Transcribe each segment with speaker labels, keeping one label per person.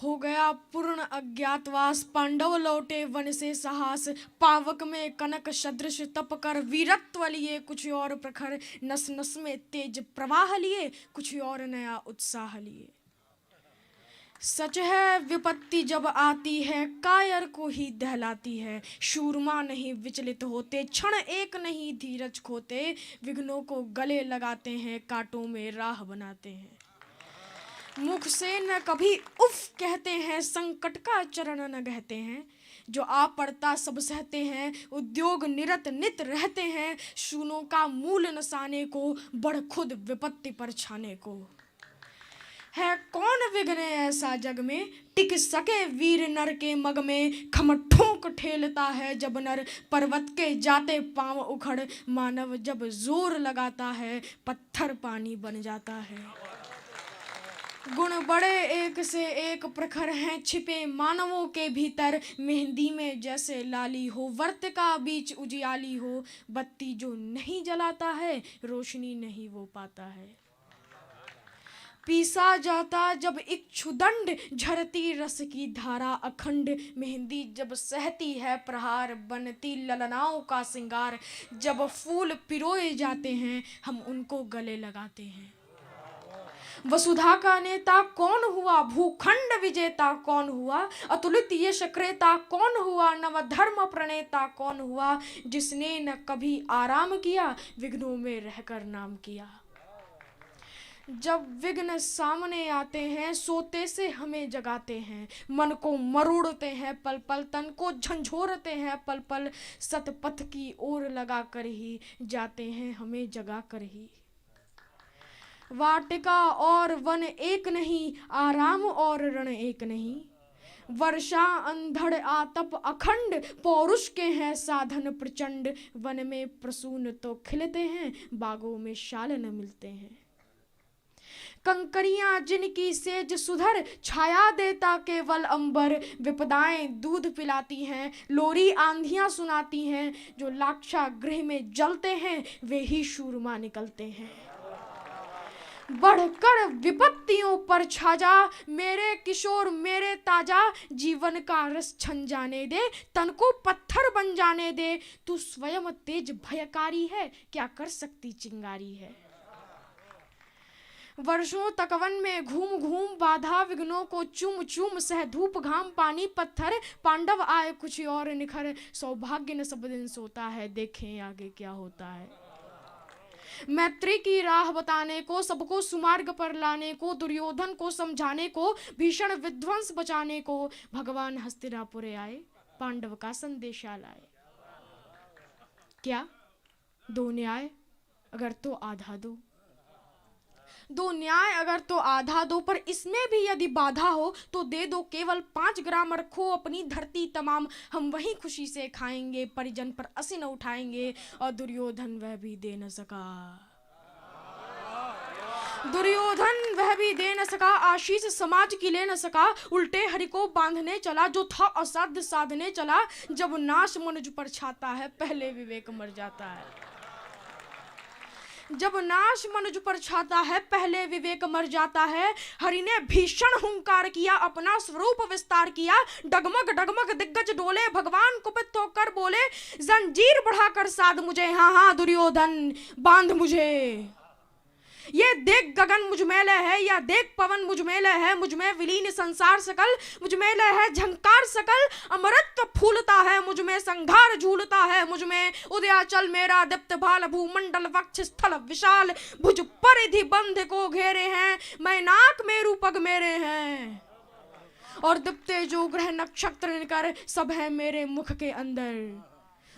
Speaker 1: हो गया पूर्ण अज्ञातवास, पांडव लौटे वन से साहस, पावक में कनक सदृश तप कर, वीरत्व लिए कुछ और प्रखर, नस नस में तेज प्रवाह लिए कुछ और नया उत्साह लिए। सच है विपत्ति जब आती है कायर को ही दहलाती है, शूरमा नहीं विचलित होते, क्षण एक नहीं धीरज खोते, विघ्नों को गले लगाते हैं, कांटों में राह बनाते हैं। मुख से न कभी उफ कहते हैं, संकट का चरण न गहते हैं, जो आ पड़ता सब सहते हैं, उद्योग निरत नित रहते हैं, शूलों का मूल नसाने को, बढ़ खुद विपत्ति पर छाने को। है कौन विघ्न ऐसा जग में, टिक सके वीर नर के मग में, खम ठोंक ठेलता है जब नर, पर्वत के जाते पांव उखड़, मानव जब जोर लगाता है, पत्थर पानी बन जाता है। गुण बड़े एक से एक प्रखर हैं, छिपे मानवों के भीतर, मेहंदी में जैसे लाली हो, वर्त का बीच उजियाली हो, बत्ती जो नहीं जलाता है, रोशनी नहीं वो पाता है। पीसा जाता जब इक्षुदंड, झरती रस की धारा अखंड, मेहंदी जब सहती है प्रहार, बनती ललनाओं का सिंगार, जब फूल पिरोए जाते हैं, हम उनको गले लगाते हैं। वसुधा का नेता कौन हुआ, भूखंड विजेता कौन हुआ, अतुलित यश क्रेता कौन हुआ, नवधर्म प्रणेता कौन हुआ, जिसने न कभी आराम किया, विघ्नों में रहकर नाम किया। जब विघ्न सामने आते हैं, सोते से हमें जगाते हैं, मन को मरोड़ते हैं पल पल, तन को झंझोरते हैं पल पल, सतपथ की ओर लगा कर ही जाते हैं हमें जगा कर ही। वाटिका और वन एक नहीं, आराम और रण एक नहीं, वर्षा अंधड़ आतप अखंड, पौरुष के हैं साधन प्रचंड, वन में प्रसून तो खिलते हैं, बागों में शाल न मिलते हैं। कंकरियां जिनकी सेज सुधर, छाया देता केवल अंबर, विपदाएं दूध पिलाती हैं, लोरी आंधियां सुनाती हैं, जो लाक्षा गृह में जलते हैं, वे ही शूरमा निकलते हैं। बढ़कर विपत्तियों पर छा जा, मेरे किशोर मेरे ताजा, जीवन का रस छन जाने दे, तन को पत्थर बन जाने दे, तू स्वयं तेज भयकारी है, क्या कर सकती चिंगारी है। वर्षों तक वन में घूम घूम बाधा, विघ्नों को चूम चूम सह धूप घाम पानी पत्थर, पांडव आए कुछ और निखर, सौभाग्य न सब दिन सोता है, देखें आगे क्या होता है। मैत्री की राह बताने को, सबको सुमार्ग पर लाने को, दुर्योधन को समझाने को, भीषण विध्वंस बचाने को, भगवान हस्तिनापुर आए, पांडव का संदेशा लाए। क्या दो न्याय अगर तो आधा दो, दो न्याय अगर तो आधा दो, पर इसमें भी यदि बाधा हो तो दे दो, केवल 5 ग्राम रखो अपनी धरती तमाम, हम वही खुशी से खाएंगे, परिजन पर असी न उठाएंगे। और दुर्योधन वह भी दे न सका, दुर्योधन वह भी दे न सका, आशीष समाज की ले न सका, उल्टे हरि को बांधने चला, जो था असाध्य साधने चला, जब नाश मनुज पर छाता है, पहले विवेक मर जाता है। जब नाश मनुज पर छाता है, पहले विवेक मर जाता है। हरि ने भीषण हुंकार किया, अपना स्वरूप विस्तार किया, डगमग डगमग दिग्गज डोले, भगवान कुपित होकर बोले, जंजीर बढ़ाकर साध मुझे, हाँ हाँ दुर्योधन बांध मुझे। ये देख गगन मुझ में लय है, या देख पवन मुझ में लय है, मुझ में विलीन संसार सकल, मुझ में लय है झंकार सकल, अमृत फूलता है मुझ में, संघार झूलता है मुझ में, उदयाचल मेरा दीप्त भाल, भूमंडल वक्ष स्थल विशाल, भुज परिधि बंध को घेरे हैं, मैं नाक मेरु पग मेरे हैं, और दीप्ते जो ग्रह नक्षत्र निकर, सब है मेरे मुख के अंदर।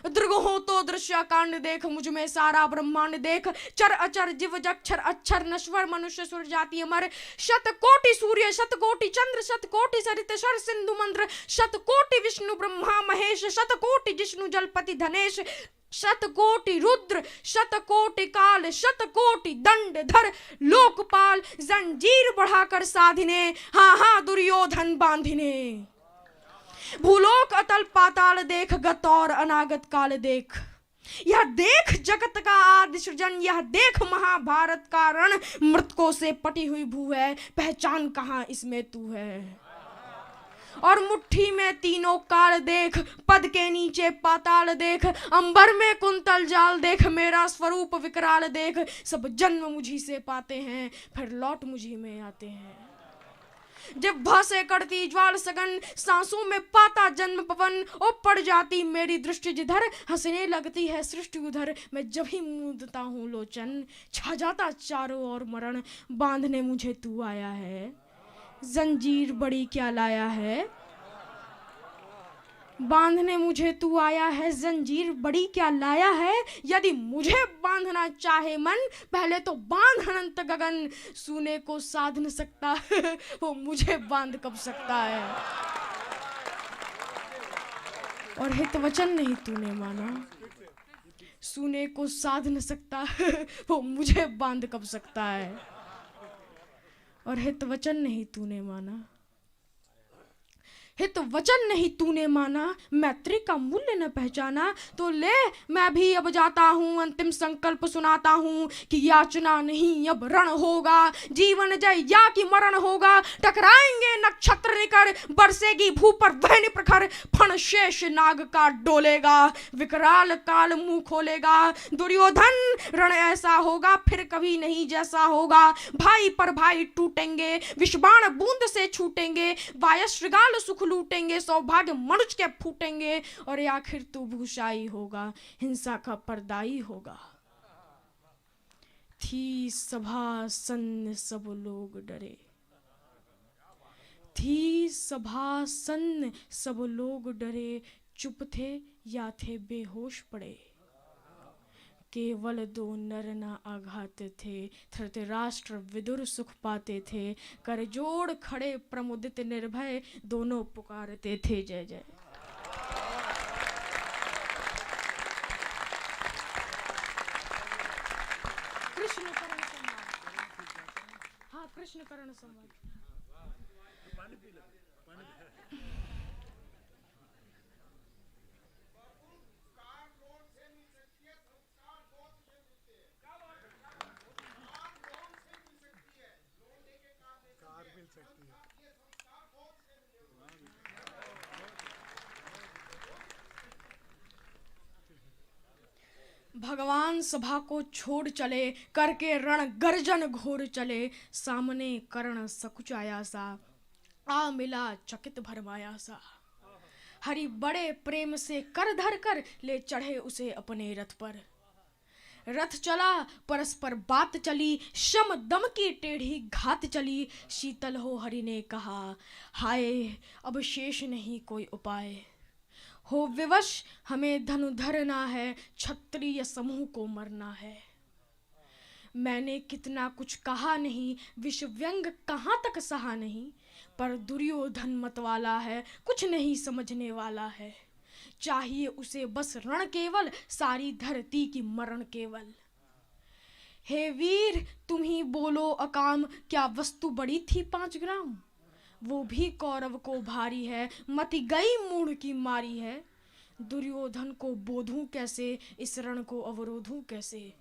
Speaker 1: दृग हो तो दृश्य कांड देख, मुझ में सारा ब्रह्मांड देख, चर अचर जीव जक्षर अक्षर, नश्वर मनुष्य सुर जाति अमर, शतकोटि सूर्य शतकोटि चंद्र, शतकोटि सरित स्वर सिंधु मंत्र, शतकोटि विष्णु ब्रह्मा महेश, शतकोटि जिष्णु जलपति धनेश, शतकोटि रुद्र शतकोटि काल, शतकोटि दंड धर लोकपाल, जंजीर बढ़ाकर साधिने, हाँ हाँ दुर्योधन बांधिने। भूलोक अतल पाताल देख, गत और अनागत काल देख, यह देख जगत का आदि सृजन, यह देख महाभारत का रण, मृतकों से पटी हुई भू है, पहचान कहाँ इसमें तू है। और मुट्ठी में तीनों काल देख, पद के नीचे पाताल देख, अंबर में कुंतल जाल देख, मेरा स्वरूप विकराल देख। सब जन्म मुझी से पाते हैं, फिर लौट मुझी में आते हैं। जिह्वा से करती ज्वाल सघन, सांसों में पाता जन्म पवन। ओ पड़ जाती मेरी दृष्टि जिधर, हंसने लगती है सृष्टि उधर। मैं जब ही मूंदता हूँ लोचन, छा जाता चारों ओर मरण। बांधने मुझे तू आया है, जंजीर बड़ी क्या लाया है। बांधने मुझे तू आया है, जंजीर बड़ी क्या लाया है। यदि मुझे बांधना चाहे मन, पहले तो बांध अनंत गगन। सूने को साध न सकता वो मुझे बांध कब सकता है। और हित वचन नहीं तूने माना, सूने को साध न सकता वो मुझे बांध कब सकता है। और हित वचन नहीं तूने माना, हित वचन नहीं तूने माना, मैत्री का मूल्य न पहचाना। तो ले मैं भी अब जाता हूँ, अंतिम संकल्प सुनाता हूँ कि याचना नहीं अब रण होगा। जीवन जय या कि मरण होगा। टकराएंगे नक्षत्र निकर, बरसेगी भू पर वह प्रखर। फण शेष नाग का डोलेगा, विकराल काल मुंह खोलेगा। दुर्योधन रण ऐसा होगा फिर कभी नहीं जैसा होगा। भाई पर भाई टूटेंगे, विषबाण बूंद से छूटेंगे। वायश्रगाल सुख लूटेंगे, सौभाग्य मनुष्य के फूटेंगे। और आखिर तू भूषाई होगा, हिंसा का पर्दाई होगा। थी सभा सन्न सब लोग डरे, थी सभा सन्न सब लोग डरे। चुप थे या थे बेहोश पड़े, केवल दो नर न आघात थे। धृतराष्ट्र विदुर सुख पाते थे, कर जोड़ खड़े प्रमुदित निर्भय। दोनों पुकारते थे जय जय। कृष्ण करण संवाद, हाँ कृष्ण करण संवाद। भगवान सभा को छोड़ चले, करके रण गर्जन घोर चले। सामने कर्ण सकुचाया सा, आ मिला चकित भरमाया सा। हरि बड़े प्रेम से कर धर कर ले चढ़े उसे अपने रथ पर। रथ चला परस्पर बात चली, शम दम की टेढ़ी घात चली। शीतल हो हरि ने कहा, हाय अब शेष नहीं कोई उपाय। हो विवश हमें धनुधरना है, क्षत्रिय समूह को मरना है। मैंने कितना कुछ कहा नहीं, विष व्यंग कहाँ तक सहा नहीं। पर दुर्योधन मतवाला है, कुछ नहीं समझने वाला है। चाहिए उसे बस रण केवल, सारी धरती की मरण केवल। हे वीर तुम ही बोलो अकाम, क्या वस्तु बड़ी थी 5 ग्राम। वो भी कौरव को भारी है, मति गई मूढ़ की मारी है। दुर्योधन को बोधूं कैसे, इस रण को अवरोधूं कैसे।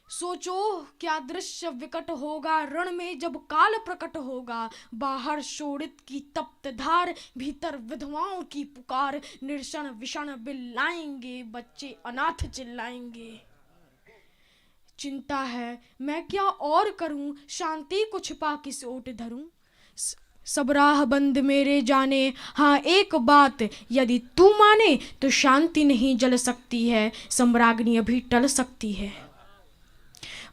Speaker 1: सोचो क्या दृश्य विकट होगा, रण में जब काल प्रकट होगा। बाहर शोणित की तप्त धार, भीतर विधवाओं की पुकार। निर्षण विषण बिल्लाएंगे, बच्चे अनाथ चिल्लाएंगे। चिंता है मैं क्या और करूं, शांति को छिपा किस ओट धरूं। सब राह बंद मेरे जाने, हाँ एक बात यदि तू माने। तो शांति नहीं जल सकती है, सम्राज्ञी अभी टल सकती है।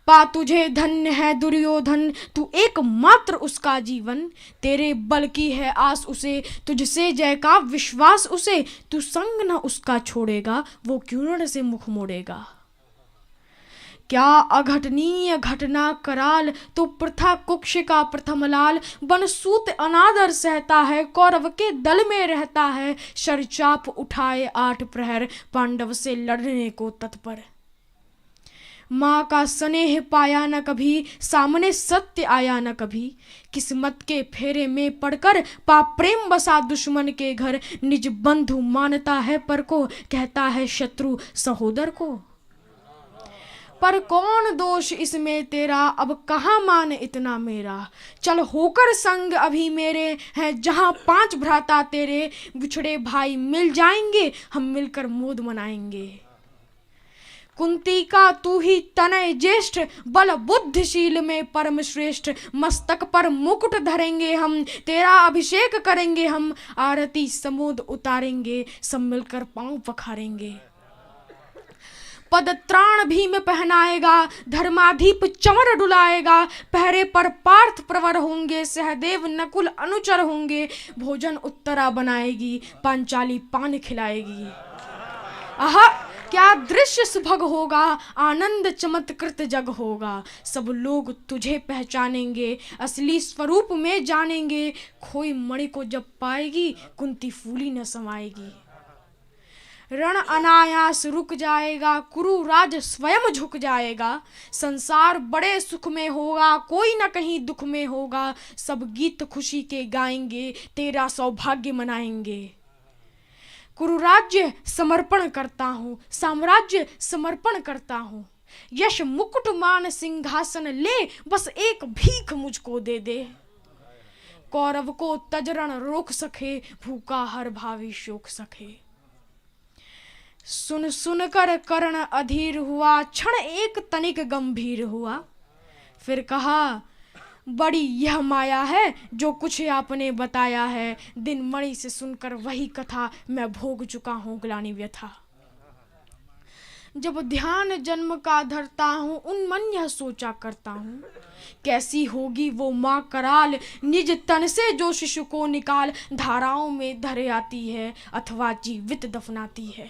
Speaker 1: पा तुझे धन्य है दुर्योधन, तू एकमात्र उसका जीवन। तेरे बल की है आस उसे, तुझसे जय का विश्वास उसे। तू संग न उसका छोड़ेगा, वो क्यों रण से मुख मोड़ेगा। क्या अघटनीय घटना कराल, तो प्रथा कुक्ष का प्रथम लाल। बनसूत अनादर सहता है, कौरव के दल में रहता है। शरचाप उठाए 8 प्रहर, पांडव से लड़ने को तत्पर। माँ का स्नेह पाया न कभी, सामने सत्य आया न कभी। किस्मत के फेरे में पड़कर पाप प्रेम बसा दुश्मन के घर। निज बंधु मानता है पर को, कहता है शत्रु सहोदर को। पर कौन दोष इसमें तेरा, अब कहाँ मान इतना मेरा। चल होकर संग अभी मेरे हैं जहाँ 5 भ्राता तेरे, बिछड़े भाई मिल जाएंगे हम मिलकर मोद मनाएंगे। कुंती का तू ही तनय ज्येष्ठ, बल बुद्धिशील में परम श्रेष्ठ। मस्तक पर मुकुट धरेंगे हम, तेरा अभिषेक करेंगे हम, आरती समोद उतारेंगे, सब मिलकर पांव पखारेंगे। पद त्राण भीम पहनाएगा, धर्माधीप चमर डुलाएगा। पहरे पर पार्थ प्रवर होंगे, सहदेव नकुल अनुचर होंगे। भोजन उत्तरा बनाएगी, पांचाली पान खिलाएगी। आहा क्या दृश्य सुभग होगा, आनंद चमत्कृत जग होगा। सब लोग तुझे पहचानेंगे, असली स्वरूप में जानेंगे। खोई मणि को जब पाएगी, कुंती फूली न समाएगी। रण अनायास रुक जाएगा, कुरु राज स्वयं झुक जाएगा। संसार बड़े सुख में होगा, कोई न कहीं दुख में होगा। सब गीत खुशी के गाएंगे, तेरा सौभाग्य मनाएंगे। कुरु राज्य समर्पण करता हूँ, साम्राज्य समर्पण करता हूँ। यश मुकुट मान सिंहासन ले, बस एक भीख मुझको दे दे। कौरव को तजरण रोक सके, भूखा हर भावी शोक सके। सुन सुन कर कर्ण अधीर हुआ, क्षण एक तनिक गंभीर हुआ। फिर कहा बड़ी यह माया है, जो कुछ आपने बताया है। दिन मणि से सुनकर वही कथा, मैं भोग चुका हूँ ग्लानि व्यथा। जब ध्यान जन्म का धरता हूँ, उन्मन यह सोचा करता हूँ। कैसी होगी वो माँ कराल, निज तन से जो शिशु को निकाल। धाराओं में धरे आती है, अथवा जीवित दफनाती है।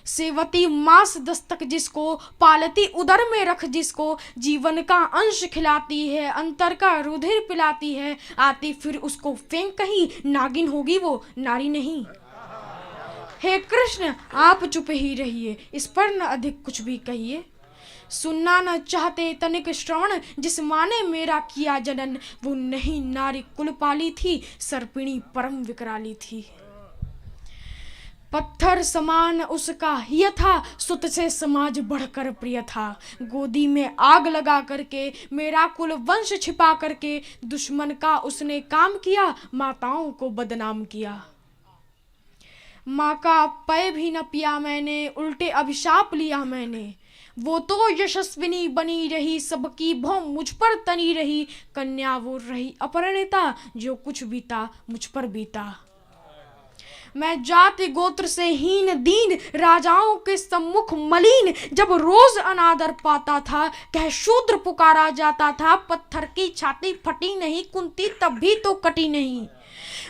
Speaker 1: सेवती मांस दस्तक जिसको, पालती उदर में रख जिसको। जीवन का अंश खिलाती है, अंतर का रुधिर पिलाती है। आती फिर उसको फेंक कहीं, नागिन होगी वो नारी नहीं। हे कृष्ण आप चुप ही रहिए, इस पर न अधिक कुछ भी कहिए। सुनना न चाहते तनिक श्रवण, जिस माँ ने मेरा किया जनन। वो नहीं नारी कुल पाली थी, सर्पिणी परम विकराली थी। पत्थर समान उसका हिय था, सुत से समाज बढ़कर प्रिय था। गोदी में आग लगा करके, मेरा कुल वंश छिपा करके। दुश्मन का उसने काम किया, माताओं को बदनाम किया। माँ का पय भी न पिया मैंने, उल्टे अभिशाप लिया मैंने। वो तो यशस्विनी बनी रही, सबकी भौं मुझ पर तनी रही। कन्या वो रही अपरिणीता, जो कुछ बीता मुझ पर बीता। मैं जाति गोत्र से हीन दीन, राजाओं के सम्मुख मलिन। जब रोज अनादर पाता था, कह शूद्र पुकारा जाता था। पत्थर की छाती फटी नहीं, कुंती तब भी तो कटी नहीं।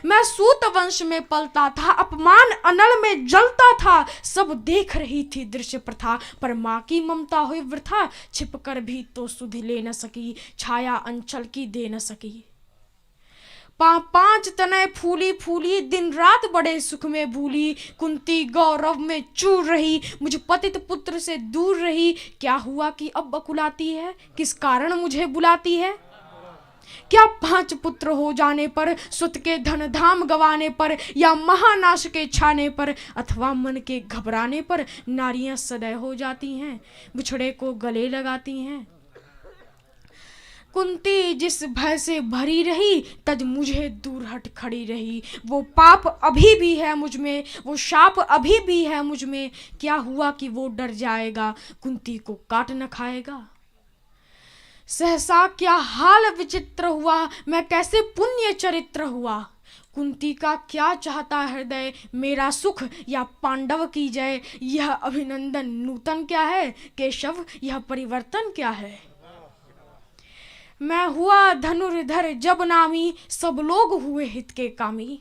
Speaker 1: मैं सूत वंश में पलता था, अपमान अनल में जलता था। सब देख रही थी दृश्य प्रथा, पर माँ की ममता हुई वृथा। छिपकर भी तो सुध ले न सकी, छाया अंचल की दे न सकी। 5 तनय फूली फूली, दिन रात बड़े सुख में भूली। कुंती गौरव में चूर रही, मुझ पतित पुत्र से दूर रही। क्या हुआ कि अब बकुलाती है, किस कारण मुझे बुलाती है। क्या 5 पुत्र हो जाने पर, सुत के धन धाम गवाने पर, या महानाश के छाने पर, अथवा मन के घबराने पर नारियां सदैव हो जाती हैं, बिछड़े को गले लगाती हैं। कुंती जिस भय से भरी रही, तज मुझे दूर हट खड़ी रही। वो पाप अभी भी है मुझ में, वो शाप अभी भी है मुझ में। क्या हुआ कि वो डर जाएगा, कुंती को काट न खाएगा। सहसा क्या हाल विचित्र हुआ, मैं कैसे पुण्य चरित्र हुआ। कुंती का क्या चाहता हृदय, मेरा सुख या पांडव की जय। यह अभिनंदन नूतन क्या है, केशव यह परिवर्तन क्या है। मैं हुआ धनुर्धर जब नामी, सब लोग हुए हित के कामी।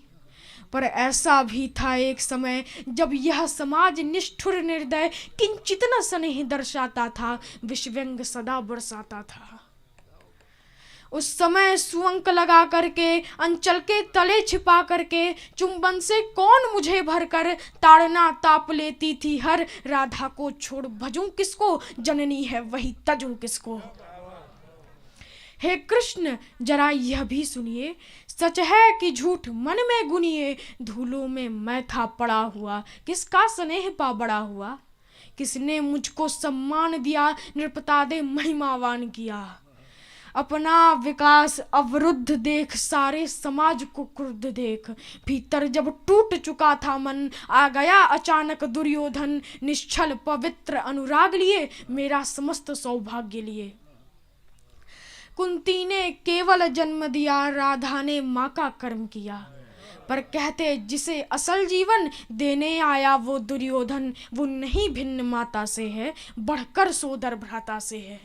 Speaker 1: पर ऐसा भी था एक समय, जब यह समाज निष्ठुर निर्दय किंचित न स्नेह दर्शाता था, विषव्यंग सदा बरसाता था। उस समय सुअंक लगा करके, अंचल के तले छिपा करके, चुंबन से कौन मुझे भरकर ताड़ना ताप लेती थी हर। राधा को छोड़ भजूं किसको, जननी है वही तजूं किसको। हे कृष्ण जरा यह भी सुनिए, सच है कि झूठ मन में गुनिए। धूलों में मैं था पड़ा हुआ, किसका स्नेह पा बड़ा हुआ। किसने मुझको सम्मान दिया, नृपता दे महिमावान किया। अपना विकास अवरुद्ध देख, सारे समाज को क्रुद्ध देख, भीतर जब टूट चुका था मन, आ गया अचानक दुर्योधन, निश्चल पवित्र अनुराग लिए, मेरा समस्त सौभाग्य लिए। कुंती ने केवल जन्म दिया, राधा ने माँ का कर्म किया, पर कहते जिसे असल जीवन देने आया वो दुर्योधन, वो नहीं भिन्न माता से है, बढ़कर सोदर भ्राता से है।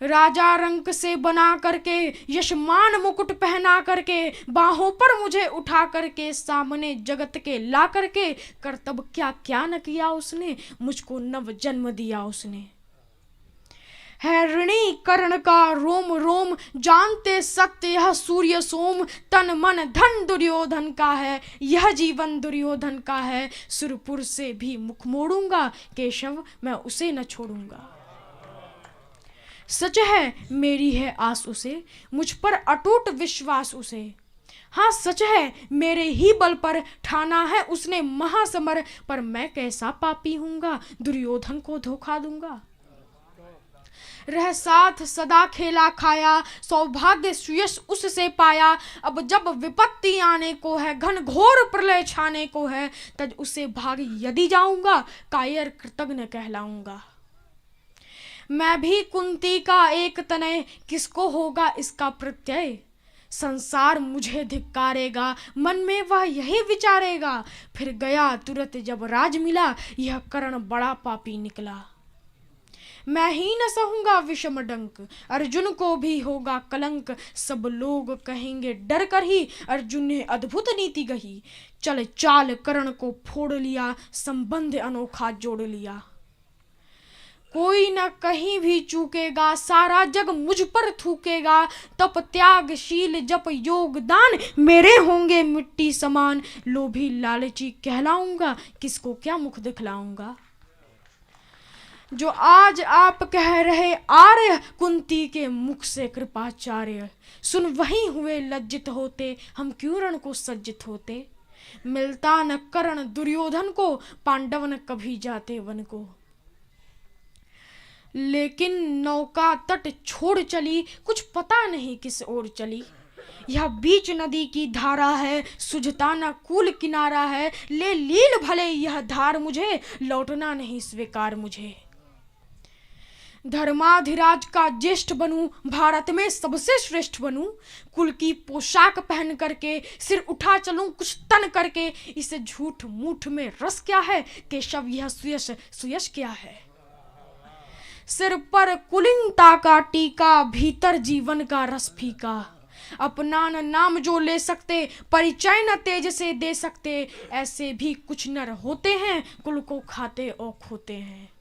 Speaker 1: राजा रंक से बना करके, यशमान मुकुट पहना करके, बाहों पर मुझे उठा करके, सामने जगत के ला करके, कर्तव्य क्या क्या न किया उसने, मुझको नव जन्म दिया उसने। है ऋणी कर्ण का रोम रोम, जानते सत्य यह सूर्य सोम, तन मन धन दुर्योधन का है, यह जीवन दुर्योधन का है, सुरपुर से भी मुख मोड़ूंगा, केशव मैं उसे न छोड़ूंगा। सच है मेरी है आस उसे, मुझ पर अटूट विश्वास उसे। हाँ सच है मेरे ही बल पर ठाना है उसने महासमर, पर मैं कैसा पापी हूँगा, दुर्योधन को धोखा दूंगा। रह साथ सदा खेला खाया, सौभाग्य सुयश उससे पाया, अब जब विपत्ति आने को है, घन घोर प्रलय छाने को है, तज उसे भाग यदि जाऊंगा, कायर कृतज्ञ कहलाऊंगा। मैं भी कुंती का एक तनय, किसको होगा इसका प्रत्यय, संसार मुझे धिक्कारेगा, मन में वह यही विचारेगा, फिर गया तुरंत जब राज मिला, यह कर्ण बड़ा पापी निकला। मैं ही न सहूंगा विषम डंक, अर्जुन को भी होगा कलंक, सब लोग कहेंगे डर कर ही, अर्जुन ने अद्भुत नीति गही, चल चाल कर्ण को फोड़ लिया, संबंध अनोखा जोड़ लिया। कोई न कहीं भी चूकेगा, सारा जग मुझ पर थूकेगा, तप त्यागशील जप योगदान, मेरे होंगे मिट्टी समान, लोभी लालची कहलाऊंगा, किसको क्या मुख दिखलाऊंगा। जो आज आप कह रहे आर्य, कुंती के मुख से कृपाचार्य, सुन वहीं हुए लज्जित होते, हम क्यों रण को सज्जित होते। मिलता न कर्ण दुर्योधन को, पांडव न कभी जाते वन को। लेकिन नौका तट छोड़ चली, कुछ पता नहीं किस ओर चली, यह बीच नदी की धारा है, सुझता न कूल किनारा है, ले लील भले यह धार मुझे, लौटना नहीं स्वीकार मुझे। धर्माधिराज का ज्येष्ठ बनूं, भारत में सबसे श्रेष्ठ बनूं, कुल की पोशाक पहन करके, सिर उठा चलूं कुछ तन करके, इसे झूठ मूठ में रस क्या है, केशव यह सुयश सुयश क्या है। सिर पर कुलीनता का टीका, भीतर जीवन का रस फीका, अपना न नाम जो ले सकते, परिचय न तेज से दे सकते, ऐसे भी कुछ नर होते हैं, कुल को खाते और खोते हैं।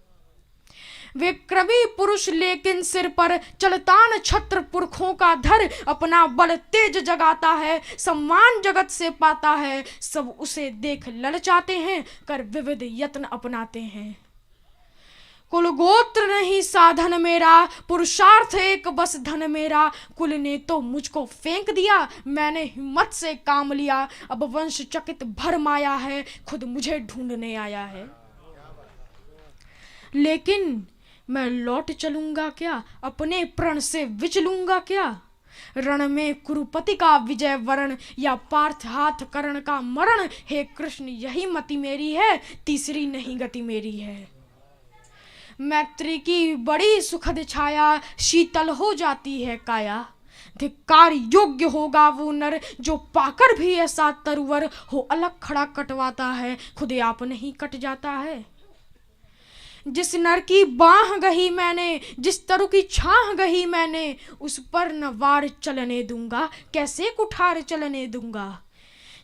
Speaker 1: विक्रमी पुरुष लेकिन सिर पर चलतान छत्र पुरखों का धर, अपना बल तेज जगाता है, सम्मान जगत से पाता है, सब उसे देख ललचाते हैं, कर विविध यत्न अपनाते हैं। कुल गोत्र नहीं साधन मेरा, पुरुषार्थ एक बस धन मेरा, कुल ने तो मुझको फेंक दिया, मैंने हिम्मत से काम लिया, अब वंश चकित भरमाया है, खुद मुझे ढूंढने आया है। लेकिन मैं लौट चलूंगा क्या, अपने प्रण से विचलूंगा क्या, रण में कुरुपति का विजय वरण, या पार्थ हाथ कर्ण का मरण, हे कृष्ण यही मति मेरी है, तीसरी नहीं गति मेरी है। मैत्री की बड़ी सुखद छाया, शीतल हो जाती है काया, धिक्कार योग्य होगा वो नर, जो पाकर भी ऐसा तरुवर हो, अलग खड़ा कटवाता है, खुद आप नहीं कट जाता है। जिस नर की बाह गही मैंने, जिस तरु की छाह गही मैंने, उस पर न वार चलने दूंगा, कैसे कुठार चलने दूंगा।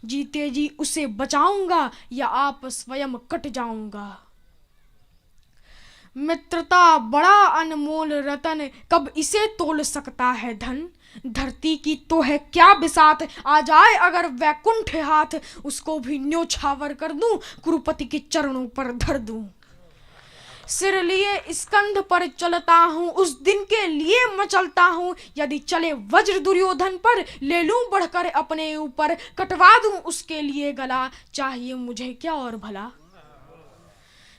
Speaker 1: जीते जी उसे बचाऊंगा, या आप स्वयं कट जाऊंगा। मित्रता बड़ा अनमोल रतन, कब इसे तोल सकता है धन, धरती की तो है क्या बिसात, आ जाए अगर वैकुंठ हाथ, उसको भी न्योछावर कर दूं, कुरुपति के चरणों पर धर दूं। सिर लिए स्कंध पर चलता हूँ, उस दिन के लिए मचलता हूँ, यदि चले वज्र दुर्योधन पर, ले लूं बढ़कर अपने ऊपर, कटवा दूं उसके लिए गला, चाहिए मुझे क्या और भला।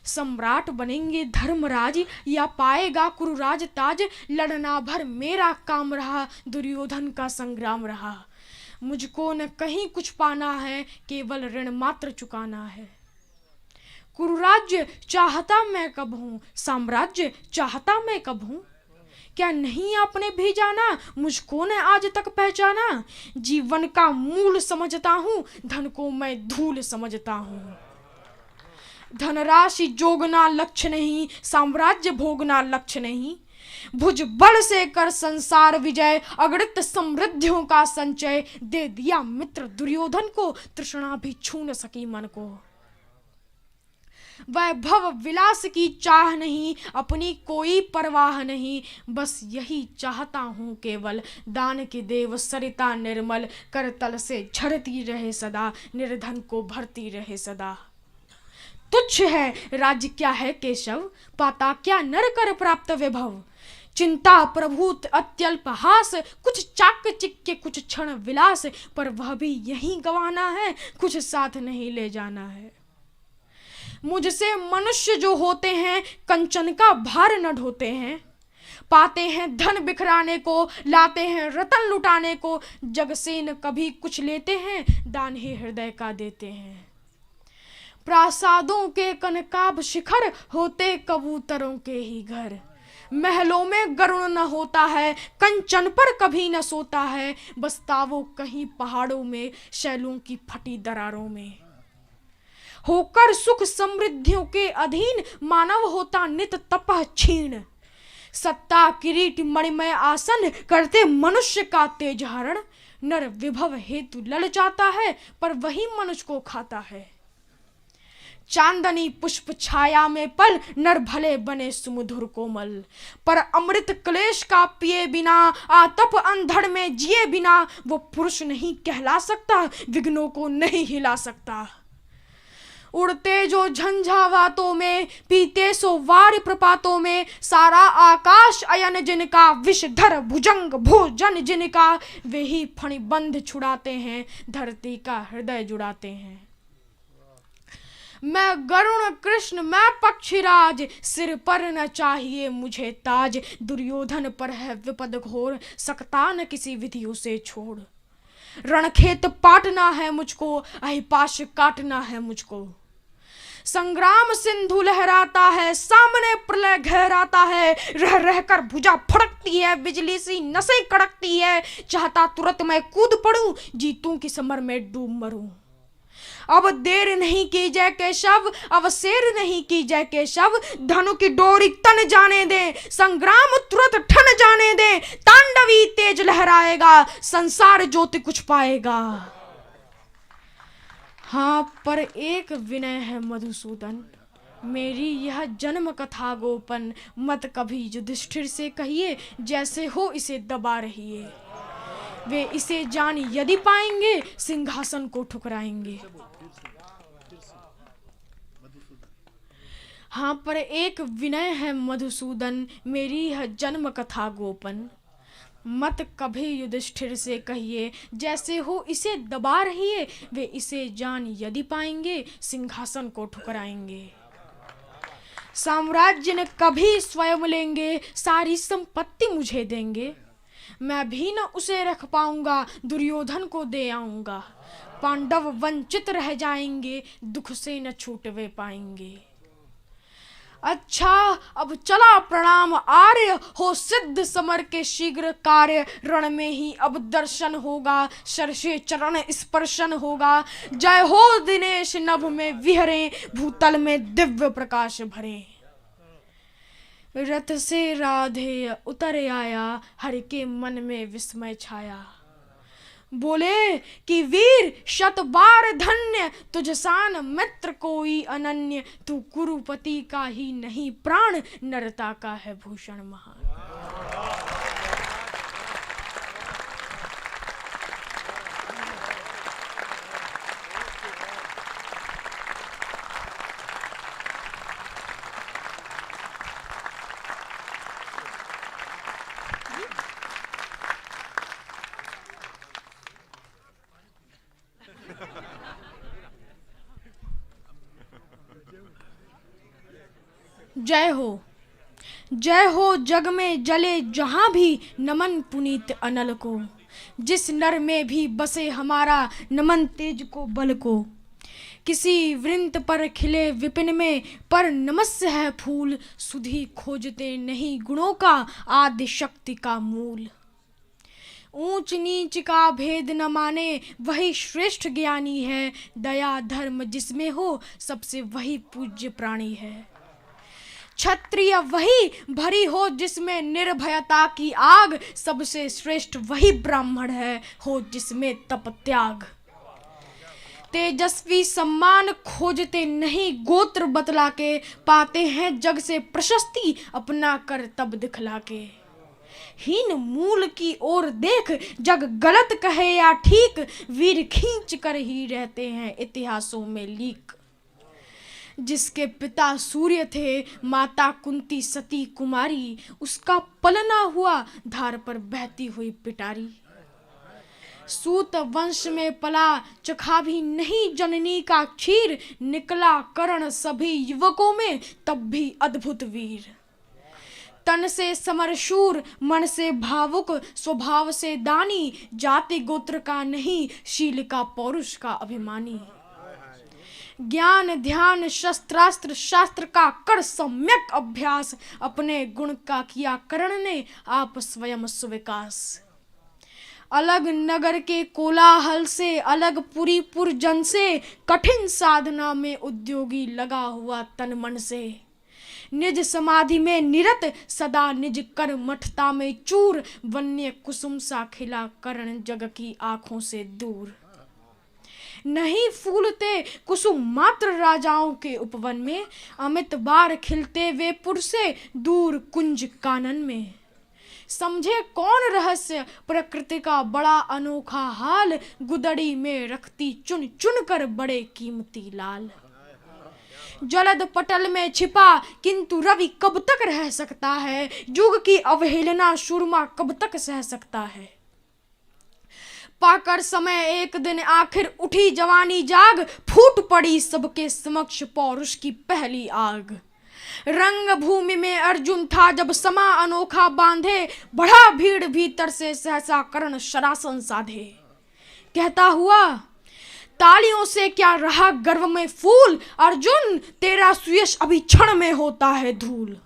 Speaker 1: सम्राट बनेंगे धर्मराज या पाएगा कुरुराज ताज, लड़ना भर मेरा काम रहा, दुर्योधन का संग्राम रहा। मुझको न कहीं कुछ पाना है, केवल ऋण मात्र चुकाना है। कुरुराज्य चाहता मैं कब हूँ, साम्राज्य चाहता मैं कब हूँ। क्या नहीं आपने भी जाना, मुझको ने आज तक पहचाना। जीवन का मूल समझता हूँ, धन को मैं धूल समझता हूँ। धनराशि जोगना लक्ष्य नहीं, साम्राज्य भोगना लक्ष्य नहीं। भुजबल से कर संसार विजय, अगणित समृद्धियों का संचय। दे दिया मित्र दुर्योधन को, तृष्णा भी छू न सकी मन को। वैभव विलास की चाह नहीं, अपनी कोई परवाह नहीं। बस यही चाहता हूँ केवल, दान के देव सरिता निर्मल। कर तल से झरती रहे सदा, निर्धन को भरती रहे सदा। तुच्छ है राज्य क्या है केशव, पाता क्या नर कर प्राप्त विभव। चिंता प्रभूत अत्यल्प हास, कुछ चाक चिक्के कुछ क्षण विलास। पर वह भी यहीं गंवाना है, कुछ साथ नहीं ले जाना है। मुझसे मनुष्य जो होते हैं, कंचन का भार न ढोते हैं। पाते हैं धन बिखराने को, लाते हैं रतन लुटाने को। जग से न कभी कुछ लेते हैं, दान ही हृदय का देते हैं। प्रासादों के कनकाभ शिखर, होते कबूतरों के ही घर। महलों में गरुड़ न होता है, कंचन पर कभी न सोता है। बसता वो कहीं पहाड़ों में, शैलों की फटी दरारों में। होकर सुख समृद्धियों के अधीन, मानव होता नित तपह क्षीण। सत्ता किरीट मणिमय आसन, करते मनुष्य का तेज हरण। नर विभव हेतु ललचाता है, पर वही मनुष्य को खाता है। चांदनी पुष्प छाया में पल, नर भले बने सुमधुर कोमल। पर अमृत क्लेश का पिए बिना, आतप अंधड़ में जिए बिना। वो पुरुष नहीं कहला सकता, विघ्नों को नहीं हिला सकता। उड़ते जो झंझावातों में, पीते सो वार प्रपातों में। सारा आकाश अयन जिनका, विषधर भुजंग भोजन जिनका। वे ही फणिबंध छुड़ाते हैं, धरती का हृदय जुड़ाते हैं। मैं गरुण कृष्ण मैं पक्षीराज, सिर पर न चाहिए मुझे ताज। दुर्योधन पर है विपद घोर, सकता न किसी विधि उसे छोड़। रणखेत पाटना है मुझको, अहिपाश काटना है मुझको। संग्राम सिंधु लहराता है, सामने प्रलय गहराता है। रह रह कर भुजा फड़कती है, बिजली सी नसें कड़कती है। चाहता तुरंत मैं कूद पड़ूं, जीतूं कि समर में डूब मरूं। अब देर नहीं की जय केशव, अब शेर नहीं की जय केशव। धनु की डोरी तन जाने दे, संग्राम तुरंत ठन जाने दे। तांडवी तेज लहराएगा, संसार ज्योति कुछ पाएगा। हाँ पर एक विनय है मधुसूदन, मेरी यह जन्म कथा गोपन। मत कभी युधिष्ठिर से कहिए, जैसे हो इसे दबा रहिए। वे इसे जान यदि पाएंगे, सिंहासन को ठुकराएंगे। हाँ पर एक विनय है मधुसूदन, मेरी यह जन्म कथा गोपन। मत कभी युधिष्ठिर से कहिए, जैसे हो इसे दबा रहिए। वे इसे जान यदि पाएंगे, सिंहासन को ठुकराएंगे। साम्राज्य न कभी स्वयं लेंगे, सारी संपत्ति मुझे देंगे। मैं भी न उसे रख पाऊंगा, दुर्योधन को दे आऊंगा। पांडव वंचित रह जाएंगे, दुख से न छूटवे पाएंगे। अच्छा अब चला प्रणाम आर्य, हो सिद्ध समर के शीघ्र कार्य। रण में ही अब दर्शन होगा, शर्षे चरण स्पर्शन होगा। जय हो दिनेश नभ में विहरे, भूतल में दिव्य प्रकाश भरे। रथ से राधे उतर आया, हरि के मन में विस्मय छाया। बोले कि वीर शत बार धन्य, तुझ सान मित्र कोई अनन्य। तू कुरुपति का ही नहीं प्राण, नरता का है भूषण महान। जय हो जग में जले जहां भी नमन पुनीत अनल को, जिस नर में भी बसे हमारा नमन तेज को बल को। किसी वृंत पर खिले विपिन में पर नमस्य है फूल, सुधी खोजते नहीं गुणों का आदि शक्ति का मूल। ऊंच नीच का भेद न माने वही श्रेष्ठ ज्ञानी है, दया धर्म जिसमें हो सबसे वही पूज्य प्राणी है। क्षत्रिय वही भरी हो जिसमें निर्भयता की आग, सबसे श्रेष्ठ वही ब्राह्मण है हो जिसमें तप त्याग। तेजस्वी सम्मान खोजते नहीं गोत्र बतला के, पाते हैं जग से प्रशस्ति अपना कर तब दिखला के। हीन मूल की ओर देख जग गलत कहे या ठीक, वीर खींच कर ही रहते हैं इतिहासों में लीक। जिसके पिता सूर्य थे माता कुंती सती कुमारी, उसका पलना हुआ धार पर बहती हुई पिटारी। सूत वंश में पला चखा भी नहीं जननी का क्षीर, निकला कर्ण सभी युवकों में तब भी अद्भुत वीर। तन से समरशूर मन से भावुक स्वभाव से दानी, जाति गोत्र का नहीं शील का पौरुष का अभिमानी। ज्ञान ध्यान शस्त्रास्त्र शास्त्र का कर सम्यक अभ्यास, अपने गुण का किया कर्ण ने आप स्वयं सुविकास। अलग नगर के कोलाहल से अलग पुरी पुरजन से, कठिन साधना में उद्योगी लगा हुआ तन मन से। निज समाधि में निरत सदा निज कर मठता में चूर, वन्य कुसुम सा खिला कर्ण जग की आंखों से दूर। नहीं फूलते कुसुम मात्र राजाओं के उपवन में, अमित बार खिलते वे पुर से दूर कुंज कानन में। समझे कौन रहस्य प्रकृति का बड़ा अनोखा हाल, गुदड़ी में रखती चुन चुन कर बड़े कीमती लाल। जलद पटल में छिपा किंतु रवि कब तक रह सकता है, युग की अवहेलना सुरमा कब तक सह सकता है। पाकर समय एक दिन आखिर उठी जवानी जाग, फूट पड़ी सबके समक्ष पौरुष की पहली आग। रंग भूमि में अर्जुन था जब समा अनोखा बांधे, बढ़ा भीड़ भीतर से सहसा कर्ण शरासन साधे। कहता हुआ तालियों से क्या रहा गर्व में फूल, अर्जुन तेरा सुयश अभी क्षण में होता है धूल।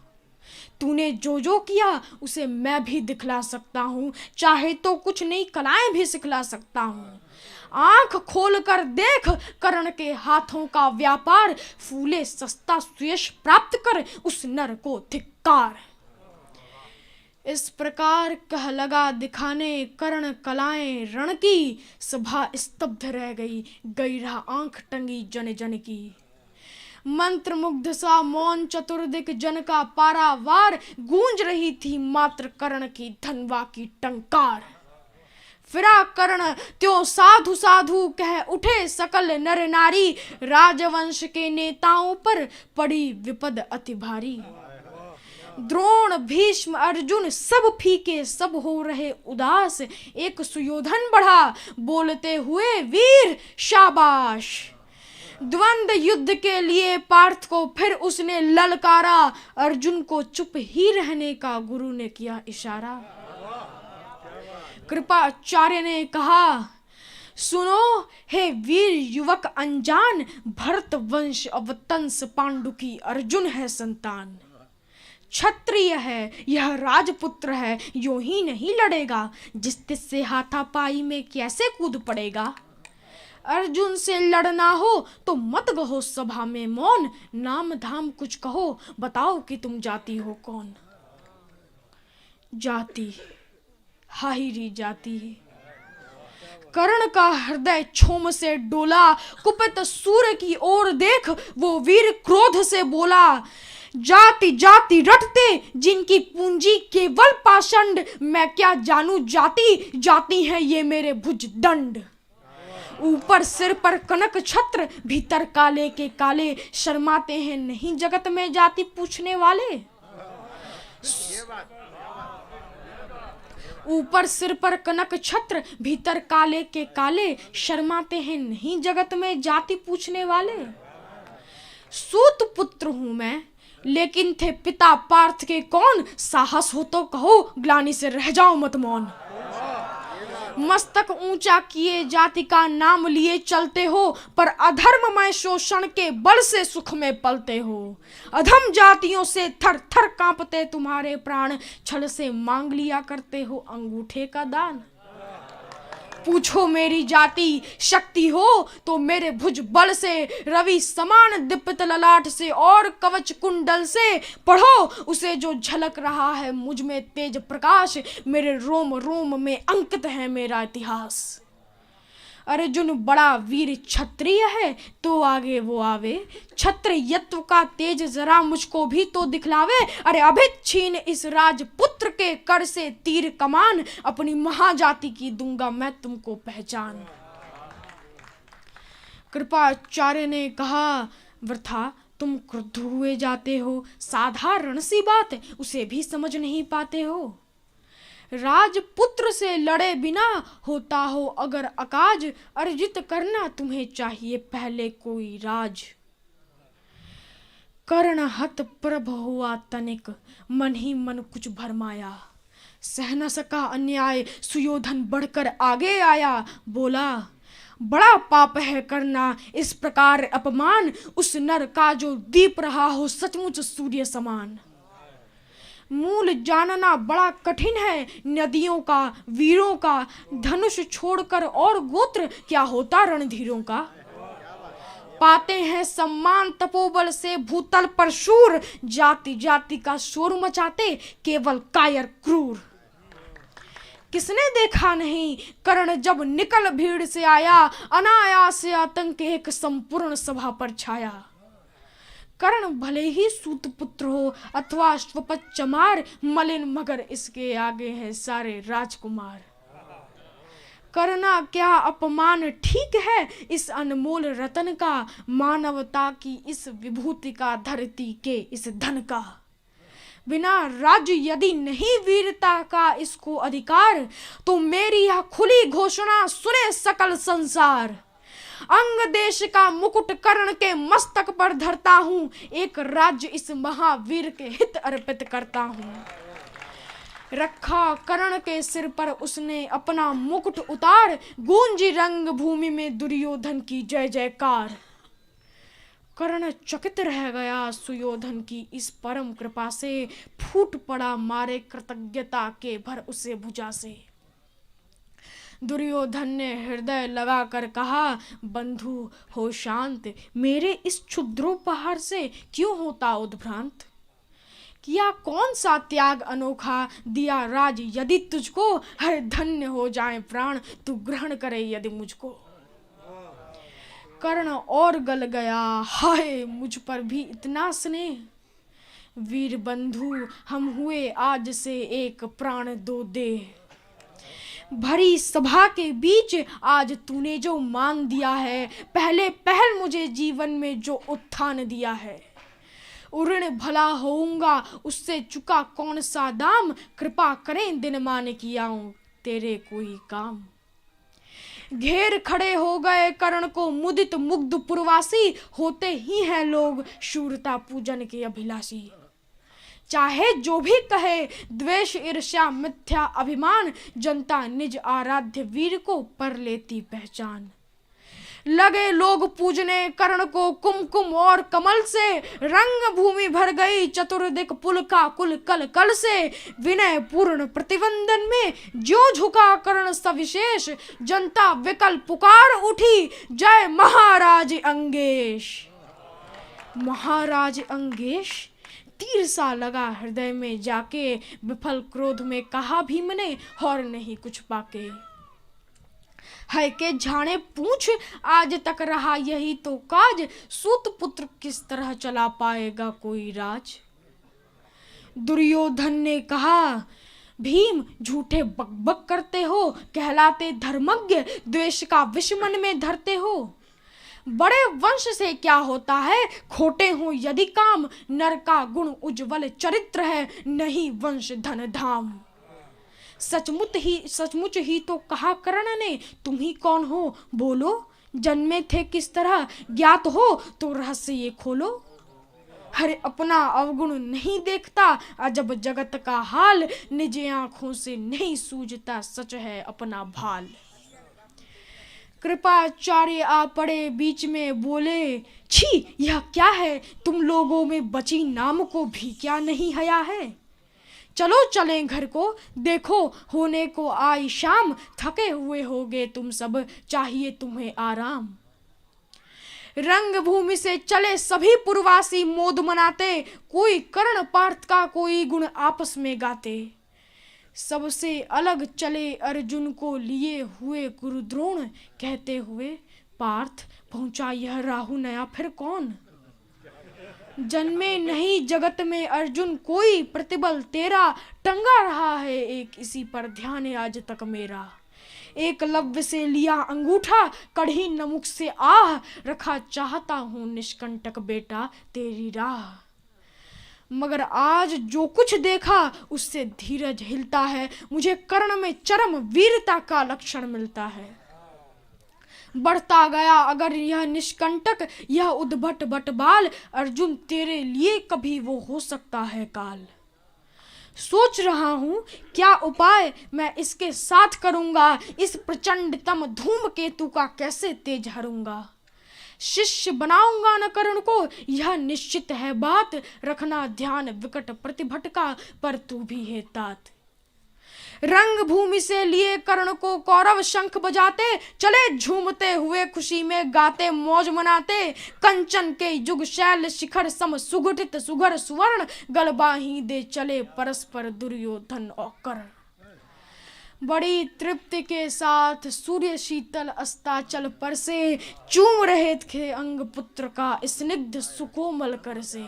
Speaker 1: तूने जो जो किया उसे मैं भी दिखला सकता हूँ, चाहे तो कुछ नई कलाएं भी सिखला सकता हूँ। आंख खोल कर देख कर्ण के हाथों का व्यापार, फूले सस्ता सुयश प्राप्त कर उस नर को धिक्कार। इस प्रकार कह लगा दिखाने कर्ण कलाएं रण की, सभा स्तब्ध रह गई गैरा आंख टंगी जन जन की। मंत्र मुग्ध सा मौन चतुर्दिक जन का पारावार, गूंज रही थी मात्र कर्ण की धनवा की टंकार। फिरा कर्ण त्यों साधु साधु कह उठे सकल नर नारी, राजवंश के नेताओं पर पड़ी विपद अति भारी। द्रोण भीष्म अर्जुन सब फीके सब हो रहे उदास, एक सुयोधन बढ़ा बोलते हुए वीर शाबाश। द्वंद्व युद्ध के लिए पार्थ को फिर उसने ललकारा, अर्जुन को चुप ही रहने का गुरु ने किया इशारा। कृपाचार्य ने कहा सुनो हे वीर युवक अनजान, भरत वंश अवतंस पांडु की अर्जुन है संतान। क्षत्रिय है यह राजपुत्र है, यूं ही नहीं लड़ेगा, जिस तिस से हाथापाई में कैसे कूद पड़ेगा। अर्जुन से लड़ना हो तो मत कहो सभा में मौन, नाम धाम कुछ कहो बताओ कि तुम जाति हो कौन। जाति हाहिरी जाति। कर्ण का हृदय क्षोभ से डोला, कुपित सूर्य की ओर देख वो वीर क्रोध से बोला। जाति जाति रटते जिनकी पूंजी केवल पाषंड, मैं क्या जानू जाति, जाति है ये मेरे भुज दंड। ऊपर सिर पर कनक छत्र भीतर काले के काले, शर्माते हैं नहीं जगत में जाति पूछने वाले। ऊपर सिर पर कनक छत्र भीतर काले के काले, शर्माते हैं नहीं जगत में जाति पूछने वाले। सूत पुत्र हूं मैं लेकिन थे पिता पार्थ के कौन, साहस हो तो कहो ग्लानि से रह जाओ मत मौन। मस्तक ऊंचा किए जाति का नाम लिए चलते हो, पर अधर्ममय शोषण के बल से सुख में पलते हो। अधम जातियों से थर थर कांपते तुम्हारे प्राण, छल से मांग लिया करते हो अंगूठे का दान। पूछो मेरी जाति शक्ति हो तो मेरे भुज बल से, रवि समान दीप्त ललाट से और कवच कुंडल से। पढ़ो उसे जो झलक रहा है मुझ में तेज प्रकाश, मेरे रोम रोम में अंकित है मेरा इतिहास। अर्जुन बड़ा वीर क्षत्रिय है तो आगे वो आवे, क्षत्रियत्व का तेज जरा मुझको भी तो दिखलावे। अरे अभी छीन इस राजपुत्र के कर से तीर कमान, अपनी महाजाति की दूंगा मैं तुमको पहचान। कृपाचार्य ने कहा वृथा तुम क्रुद्ध हुए जाते हो, साधारण सी बात उसे भी समझ नहीं पाते हो। राजपुत्र से लड़े बिना होता हो अगर अकाज, अर्जित करना तुम्हें चाहिए पहले कोई राज। कर्ण हत प्रभ हुआ तनिक, मन ही मन कुछ भरमाया, सह न सका अन्याय सुयोधन बढ़कर आगे आया। बोला बड़ा पाप है करना इस प्रकार अपमान, उस नर का जो दीप रहा हो सचमुच सूर्य समान। मूल जानना बड़ा कठिन है नदियों का वीरों का, धनुष छोड़कर और गोत्र क्या होता रणधीरों का। पाते हैं सम्मान तपोबल से भूतल पर शूर, जाति जाति का शोर मचाते केवल कायर क्रूर। किसने देखा नहीं कर्ण जब निकल भीड़ से आया, अनायास से आतंक एक संपूर्ण सभा पर छाया। कर्ण भले ही सूत पुत्र हो अथवा स्वपत चमार, मलिन मगर इसके आगे है सारे राजकुमार। करना क्या अपमान ठीक है इस अनमोल रतन का, मानवता की इस विभूति का धरती के इस धन का। बिना राज्य यदि नहीं वीरता का इसको अधिकार, तो मेरी यह खुली घोषणा सुने सकल संसार। अंग देश का मुकुट कर्ण के मस्तक पर धरता हूँ, एक राज्य इस महावीर के हित अर्पित करता हूँ। रखा कर्ण के सिर पर उसने अपना मुकुट उतार, गूंजी रंग भूमि में दुर्योधन की जय जयकार। कर्ण चकित रह गया सुयोधन की इस परम कृपा से, फूट पड़ा मारे कृतज्ञता के भर उसे भुजा से। दुर्योधन ने हृदय लगाकर कहा बंधु हो शांत, मेरे इस क्षुद्रोपहार से क्यों होता उद्भ्रांत। किया कौन सा त्याग अनोखा दिया राज यदि तुझको, हर धन्य हो जाए प्राण तू ग्रहण करे यदि मुझको। कर्ण और गल गया हाय मुझ पर भी इतना स्नेह, वीर बंधु हम हुए आज से एक प्राण दो देह। भरी सभा के बीच आज तूने जो मान दिया है, पहले पहल मुझे जीवन में जो उत्थान दिया है। ऋण भला होऊंगा उससे चुका कौन सा दाम, कृपा करें दिन मान किया हूं तेरे कोई काम। घेर खड़े हो गए कर्ण को मुदित मुग्ध पुरवासी, होते ही हैं लोग शूरता पूजन के अभिलाषी। चाहे जो भी कहे द्वेष ईर्ष्या मिथ्या अभिमान, जनता निज आराध्य वीर को पर लेती पहचान। लगे लोग पूजने कर्ण को कुमकुम और कमल से, रंग भूमि भर गई चतुर्दिक पुल का कुल कल कल से। विनय पूर्ण प्रतिवंदन में जो झुका कर्ण सविशेष, जनता विकल पुकार उठी जय महाराज अंगेश। महाराज अंगेश तीर सा लगा हृदय में जाके, विफल क्रोध में कहा भीम ने और नहीं कुछ पाके। है के झाड़े पूछ आज तक रहा यही तो काज, सूत पुत्र किस तरह चला पाएगा कोई राज। दुर्योधन ने कहा भीम झूठे बकबक करते हो, कहलाते धर्मज्ञ द्वेष का विष मन में धरते हो। बड़े वंश से क्या होता है खोटे हो यदि काम, नर का गुण उज्जवल चरित्र है नहीं वंश धन धाम। सचमुच ही तो कहा कर्ण ने, तुम ही कौन हो बोलो, जन्मे थे किस तरह ज्ञात हो तो रहस्य ये खोलो। हरे अपना अवगुण नहीं देखता, अजब जगत का हाल, निज आंखों से नहीं सूझता, सच है अपना भाल। कृपाचार्य आ पड़े बीच में, बोले, छी यह क्या है, तुम लोगों में बची नाम को भी क्या नहीं हया है। चलो चलें घर को, देखो होने को आई शाम, थके हुए होगे तुम सब, चाहिए तुम्हें आराम। रंग भूमि से चले सभी पुरवासी मोद मनाते, कोई कर्ण पार्थ का कोई गुण आपस में गाते। सबसे अलग चले अर्जुन को लिए हुए गुरुद्रोण, कहते हुए, पार्थ पहुंचा यह राहु नया फिर कौन। जन्मे नहीं जगत में अर्जुन कोई, प्रतिबल तेरा टंगा रहा है एक इसी पर ध्यान आज तक मेरा। एकलव्य से लिया अंगूठा, कढ़ी नमुक से आह, रखा चाहता हूँ निष्कंटक बेटा तेरी राह। मगर आज जो कुछ देखा उससे धीरज हिलता है, मुझे कर्ण में चरम वीरता का लक्षण मिलता है। बढ़ता गया अगर यह निष्कंटक, यह उद्भट बटबाल, अर्जुन तेरे लिए कभी वो हो सकता है काल। सोच रहा हूँ क्या उपाय मैं इसके साथ करूँगा, इस प्रचंडतम धूमकेतु का कैसे तेज हरूंगा। शिष्य बनाऊंगा न कर्ण को, यह निश्चित है बात, रखना ध्यान विकट प्रतिभट का, पर तू भी है तात। रंग भूमि से लिए कर्ण को कौरव शंख बजाते, चले झूमते हुए खुशी में गाते मौज मनाते। कंचन के युग शैल शिखर सम सुगठित सुघर सुवर्ण, गलबाही दे चले परस्पर दुर्योधन और कर्ण। बड़ी तृप्ति के साथ सूर्य शीतल अस्ताचल पर से, चूम रहे थे अंग पुत्र का स्निग्ध सुकोमल कर से।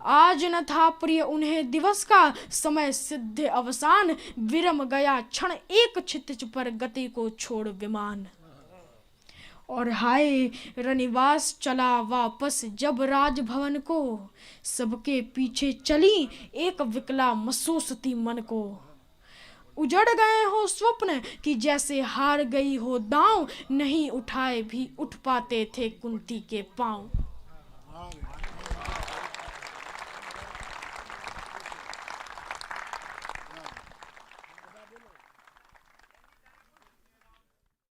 Speaker 1: आज न था प्रिय उन्हें दिवस का, समय सिद्ध अवसान, विरम गया क्षण एक क्षितिज पर गति को छोड़ विमान। और हाय रनिवास चला वापस जब राजभवन को, सबके पीछे चली एक विकला मसूसती मन को। उजड़ गए हो स्वप्न कि जैसे हार गई हो दांव, नहीं उठाए भी उठ पाते थे कुंती के पांव।